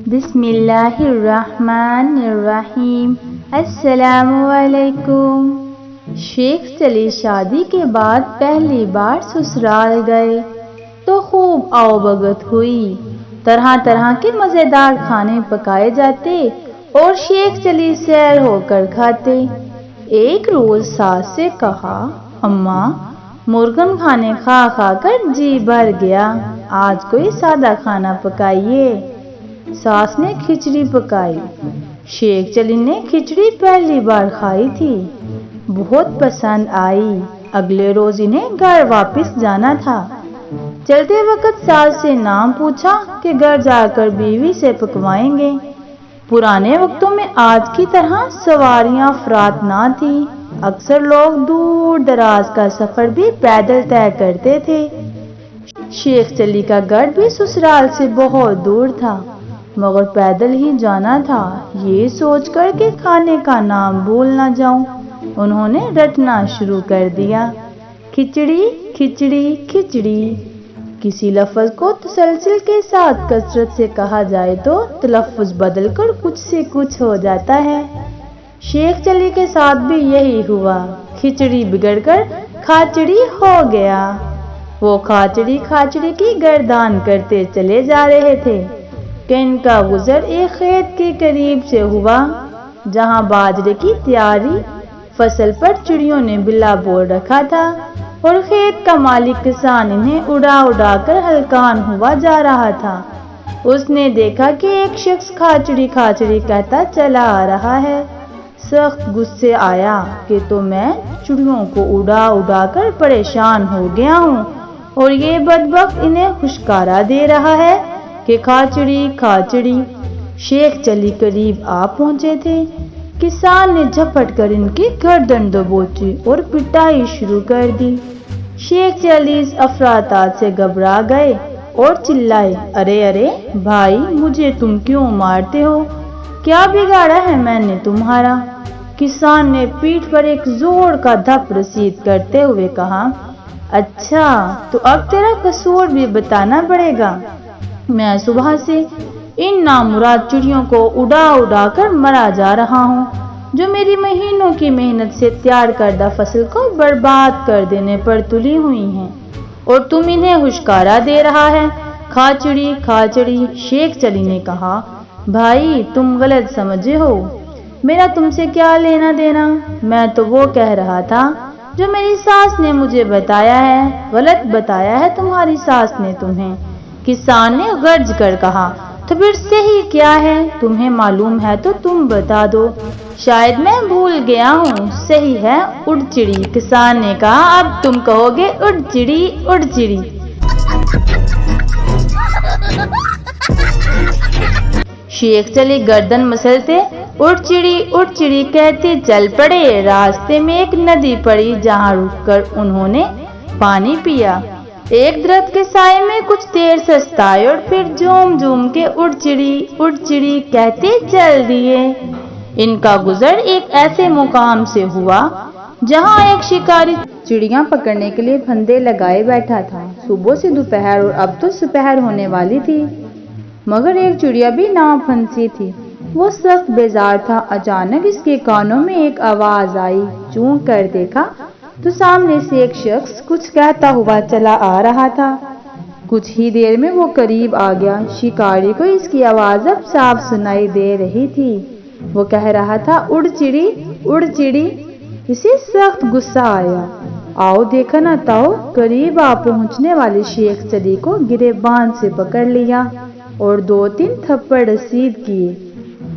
بسم اللہ الرحمن الرحیم۔ السلام علیکم۔ شیخ چلی شادی کے بعد پہلی بار سسرال گئے تو خوب آؤ بھگت ہوئی۔ طرح طرح کے مزیدار کھانے پکائے جاتے اور شیخ چلی سیر ہو کر کھاتے۔ ایک روز ساس سے کہا، اماں مرغن کھانے کھا کھا کر جی بھر گیا، آج کوئی سادہ کھانا پکائیے۔ ساس نے کھچڑی پکائی۔ شیخ چلی نے کھچڑی پہلی بار کھائی تھی، بہت پسند آئی۔ اگلے روز انہیں گھر واپس جانا تھا۔ چلتے وقت ساس سے نام پوچھا کہ گھر جا کر بیوی سے پکوائیں گے۔ پرانے وقتوں میں آج کی طرح سواریاں افراط نہ تھی، اکثر لوگ دور دراز کا سفر بھی پیدل طے کرتے تھے۔ شیخ چلی کا گھر بھی سسرال سے بہت دور تھا، مگر پیدل ہی جانا تھا۔ یہ سوچ کر کہ کھانے کا نام بھول نہ جاؤں، انہوں نے رٹنا شروع کر دیا، کھچڑی کھچڑی کھچڑی۔ کسی لفظ کو تسلسل کے ساتھ کثرت سے کہا جائے تو تلفظ بدل کر کچھ سے کچھ ہو جاتا ہے۔ شیخ چلی کے ساتھ بھی یہی ہوا، کھچڑی بگڑ کر کھاچڑی ہو گیا۔ وہ کھاچڑی کھاچڑی کی گردان کرتے چلے جا رہے تھے کہ ان کا گزر ایک کھیت کے قریب سے ہوا، جہاں باجرے کی تیاری فصل پر چڑیوں نے بلا بول رکھا تھا، اور کھیت کا مالک کسان انہیں اڑا اڑا کر ہلکان ہوا جا رہا تھا۔ اس نے دیکھا کہ ایک شخص کھاچڑی کھاچڑی کہتا چلا آ رہا ہے۔ سخت غصے آیا کہ تو میں چڑیوں کو اڑا اڑا کر پریشان ہو گیا ہوں، اور یہ بدبخت انہیں خوشکارا دے رہا ہے کہ کھاچڑی کھاچڑی۔ شیخ چلی قریب آ پہنچے تھے، کسان نے جھپٹ کر ان کی گردن دبوچی اور پٹائی شروع کر دی۔ شیخ چلی اس افراتات سے گھبرا گئے اور چلائے، ارے ارے بھائی، مجھے تم کیوں مارتے ہو؟ کیا بگاڑا ہے میں نے تمہارا؟ کسان نے پیٹھ پر ایک زور کا دھپ رسید کرتے ہوئے کہا، اچھا تو اب تیرا قصور بھی بتانا پڑے گا۔ میں صبح سے ان نامراد چڑیوں کو اڑا اڑا کر مرا جا رہا ہوں، جو میری مہینوں کی محنت سے تیار کردہ فصل کو برباد کر دینے پر تلی ہوئی ہیں، اور تم انہیں ہوشکارا دے رہا ہے، کھاچڑی کھاچڑی۔ شیخ چلی نے کہا، بھائی تم غلط سمجھے ہو، میرا تم سے کیا لینا دینا؟ میں تو وہ کہہ رہا تھا جو میری ساس نے مجھے بتایا ہے۔ غلط بتایا ہے تمہاری ساس نے تمہیں، کسان نے گرج کر کہا۔ تو پھر صحیح کیا ہے؟ تمہیں معلوم ہے تو تم بتا دو، شاید میں بھول گیا ہوں۔ صحیح ہے اڑ چڑی، کسان نے کہا۔ اب تم کہو گے اڑ چڑی اڑ چڑی۔ شیخ چلی گردن مسلتے اڑ چڑی کہتے چل پڑے۔ راستے میں ایک ندی پڑی، جہاں رک کر انہوں نے پانی پیا۔ ایک درخت کے سائے میں کچھ دیر سستائے اور پھر جھوم جھوم کے اڑ چڑی کہتے چل دیے۔ ان کا گزر ایک ایسے مقام سے ہوا جہاں ایک شکاری چڑیاں پکڑنے کے لیے پھندے لگائے بیٹھا تھا۔ صبح سے دوپہر اور اب تو دوپہر ہونے والی تھی، مگر ایک چڑیا بھی نہ پھنسی تھی۔ وہ سخت بیزار تھا۔ اچانک اس کے کانوں میں ایک آواز آئی، چونک کر دیکھا تو سامنے سے ایک شخص کچھ کہتا ہوا چلا آ رہا تھا۔ کچھ ہی دیر میں وہ قریب آ گیا۔ شکاری کو اس کی آواز اب صاف سنائی دے رہی تھی۔ وہ کہہ رہا تھا، اڑ چڑی۔ اسے سخت غصہ آیا۔ آؤ دیکھا نہ تاؤ، قریب آ پہنچنے والے شیخ چلی کو گریبان سے پکڑ لیا اور 2-3 تھپڑ رسید کیے۔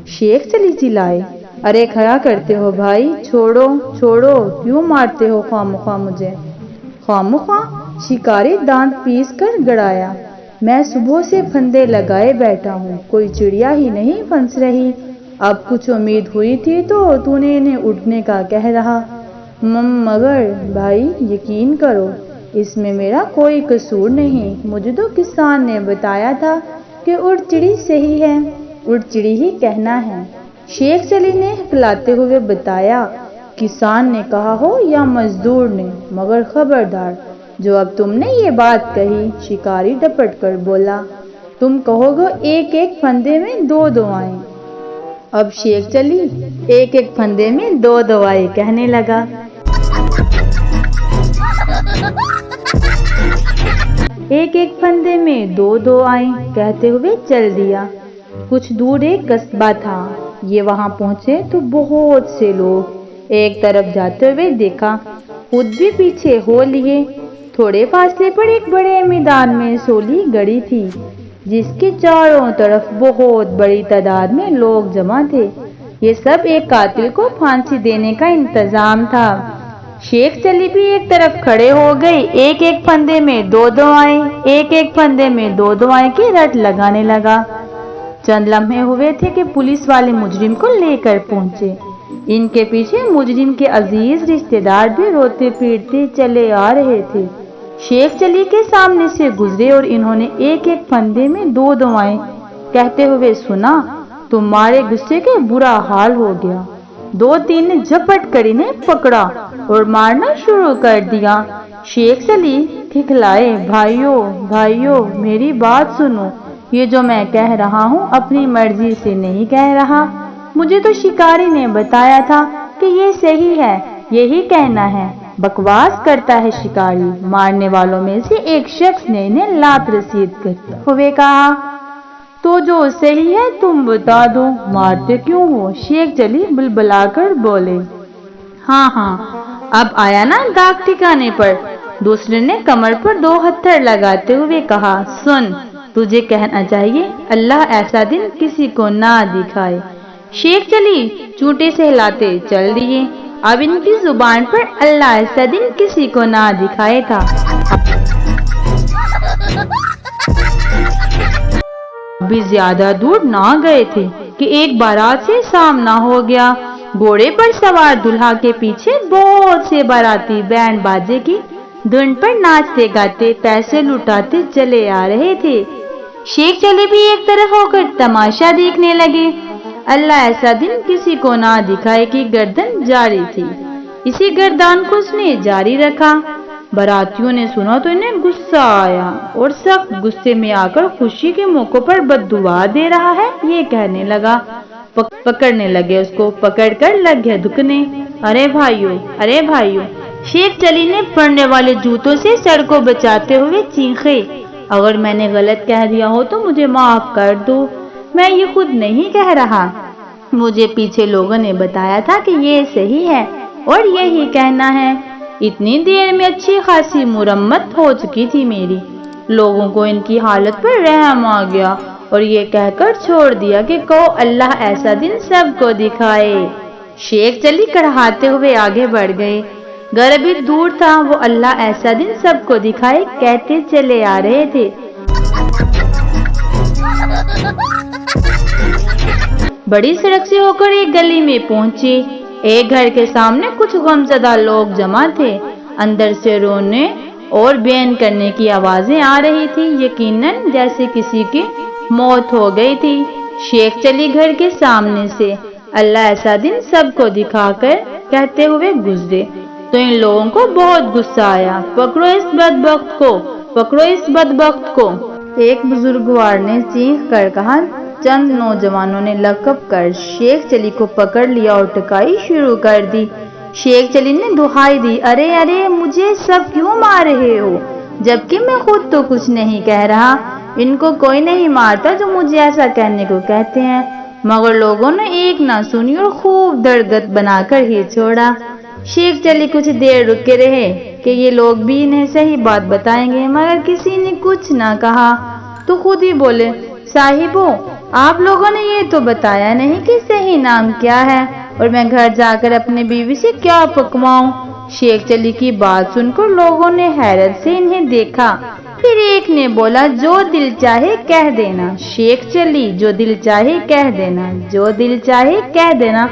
شیخ چلی چلائے، ارے کھڑا کرتے ہو بھائی، چھوڑو چھوڑو، کیوں مارتے ہو خواہ مجھے؟ خواہ؟ شکاری دانت پیس کر گڑایا، میں صبح سے پھندے لگائے بیٹھا ہوں، کوئی چڑیا ہی نہیں پھنس رہی۔ اب کچھ امید ہوئی تھی تو نے انہیں اٹھنے کا کہہ رہا، مگر بھائی یقین کرو، اس میں میرا کوئی قصور نہیں، مجھے تو کسان نے بتایا تھا کہ اڑ چڑی صحیح ہے، اڑ چڑی ہی کہنا ہے۔ شیخ چلی نے ہکلاتے ہوئے بتایا، کسان نے کہا ہو یا مزدور نے، مگر خبردار جو اب تم نے یہ بات کہی۔ شکاری ڈپٹ کر بولا، तुम कहोगे एक एक फंदे में दो दुआएं। अब शेख चली एक एक फंदे में दो दुआएं कहने लगा। एक एक फंदे में दो दुआएं कहते हुए चल दिया। कुछ दूर एक कस्बा था। ये वहां पहुंचे तो बहुत से लोग एक तरफ जाते हुए देखा, खुद भी पीछे हो लिए। थोड़े फासले पर एक बड़े मैदान में सोली गड़ी थी, जिसके चारों तरफ बहुत बड़ी तादाद में लोग जमा थे। ये सब एक कातिल को फांसी देने का इंतजाम था। शेख चली भी एक तरफ खड़े हो गई। एक एक फंदे में दो दुआएं, एक एक फंदे में दो दुआएं की रट लगाने लगा। चंद लम्हे हुए थे कि पुलिस वाले मुजरिम को लेकर पहुंचे। इनके पीछे मुजरिम के अजीज रिश्तेदार भी रोते पीटते चले आ रहे थे। शेख चली के सामने से गुजरे और इन्होंने एक एक फंदे में दो दुआएं कहते हुए सुना। तुम्हारे गुस्से के बुरा हाल हो गया। दो तीन ने झपट कर इन्हें पकड़ा और मारना शुरू कर दिया। शेख चली खिखलाए, भाइयों भाइयों मेरी बात सुनो। ये जो मैं कह रहा हूँ अपनी मर्जी से नहीं कह रहा। मुझे तो शिकारी ने बताया था कि ये सही है, यही कहना है। बकवास करता है शिकारी। मारने वालों में से एक शख्स ने इन्हें लात रसीद करते हुए कहा, तो जो सही है तुम बता दो, मारते क्यों हो? शेख चली बुलबुलाकर बोले, हाँ अब आया ना दाग ठिकाने पर। दूसरे ने कमर पर दो हत्थर लगाते हुए कहा, सुन तुझे कहना चाहिए अल्लाह ऐसा दिन किसी को ना दिखाए। शेख चली चूंटे से हिलाते चल दिए। अब इनकी जुबान पर अल्लाह ऐसा दिन किसी को ना दिखाए था। अभी ज्यादा दूर ना गए थे कि एक बारात से सामना हो गया। घोड़े पर सवार दूल्हा के पीछे बहुत से बाराती बैंड बाजे की धुन पर नाचते गाते पैसे लुटाते चले आ रहे थे। शेख चले भी एक तरफ होकर तमाशा देखने लगे। अल्लाह ऐसा दिन किसी को ना दिखाए की गर्दन जारी थी। इसी गर्दान को उसने जारी रखा। बारातियों ने सुना तो इन्हें गुस्सा आया और सख्त गुस्से में आकर खुशी के मौकों पर बद्दुआ दे रहा है ये कहने लगा। पकड़ने लगे उसको, पकड़कर लग गए दुखने। अरे भाइयों। शेख चली ने पड़ने वाले जूतों से सर को बचाते हुए चीखे, अगर मैंने गलत कह दिया हो तो मुझे माफ कर दो। मैं ये खुद नहीं कह रहा, मुझे पीछे लोगों ने बताया था कि ये सही है और यही कहना है। इतनी देर में अच्छी खासी मुरम्मत हो चुकी थी मेरी। लोगों को इनकी हालत पर रहम आ गया और ये कहकर छोड़ दिया कि कहो अल्लाह ऐसा दिन सबको दिखाए। शेख चली कड़हाते हुए आगे बढ़ गए। घर अभी दूर था, वो अल्लाह ऐसा दिन सबको दिखाए कहते चले आ रहे थे। बड़ी सड़क से होकर एक गली में पहुंचे। एक घर के सामने कुछ गमज़दा लोग जमा थे। अंदर से रोने और बयान करने की आवाजें आ रही थी, यकीनन जैसे किसी की मौत हो गई थी। शेख चली घर के सामने से अल्लाह ऐसा दिन सबको दिखाकर कहते हुए गुजरे तो इन लोगों को बहुत गुस्सा आया। पकड़ो इस बदबख्त को। एक बुजुर्गवार ने चीख कर कहा। चंद नौजवानों ने लकब कर शेख चली को पकड़ लिया और टकाई शुरू कर दी। शेख चली ने दुहाई दी, अरे मुझे सब क्यों मार रहे हो, जबकि मैं खुद तो कुछ नहीं कह रहा। इनको कोई नहीं मारता जो मुझे ऐसा कहने को कहते हैं। मगर लोगों ने एक ना सुनी और खूब दरगत बनाकर ही छोड़ा। शेख चली कुछ देर रुके रहे कि ये लोग भी इन्हें सही बात बताएंगे, मगर किसी ने कुछ ना कहा तो खुद ही बोले, साहिबों आप लोगों ने ये तो बताया नहीं कि सही नाम क्या है और मैं घर जाकर अपनी बीवी से क्या पकवाऊं। शेख चली की बात सुनकर लोगों ने हैरत से इन्हें देखा। फिर एक ने बोला, जो दिल चाहे कह देना। शेख चली, जो दिल चाहे कह देना, जो दिल चाहे कह देना।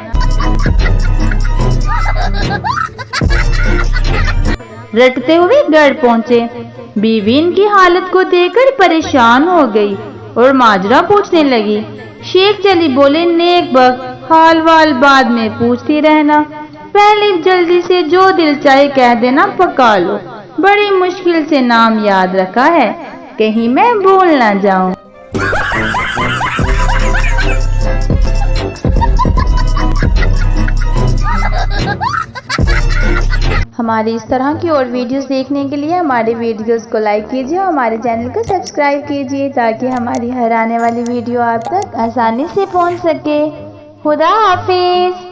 रटते हुए घर पहुंचे। बीवी इनकी हालत को देखकर परेशान हो गई और माजरा पूछने लगी। शेख चली बोले, नेक बख्त हाल वाल बाद में पूछती रहना, पहले जल्दी से जो दिल चाहे कह देना पका लो। बड़ी मुश्किल से नाम याद रखा है, कहीं मैं भूल ना जाऊं। ہماری اس طرح کی اور ویڈیوز دیکھنے کے لیے ہمارے ویڈیوز کو لائک کیجیے اور ہمارے چینل کو سبسکرائب کیجیے تاکہ ہماری ہر آنے والی ویڈیو آپ تک آسانی سے پہنچ سکے۔ خدا حافظ۔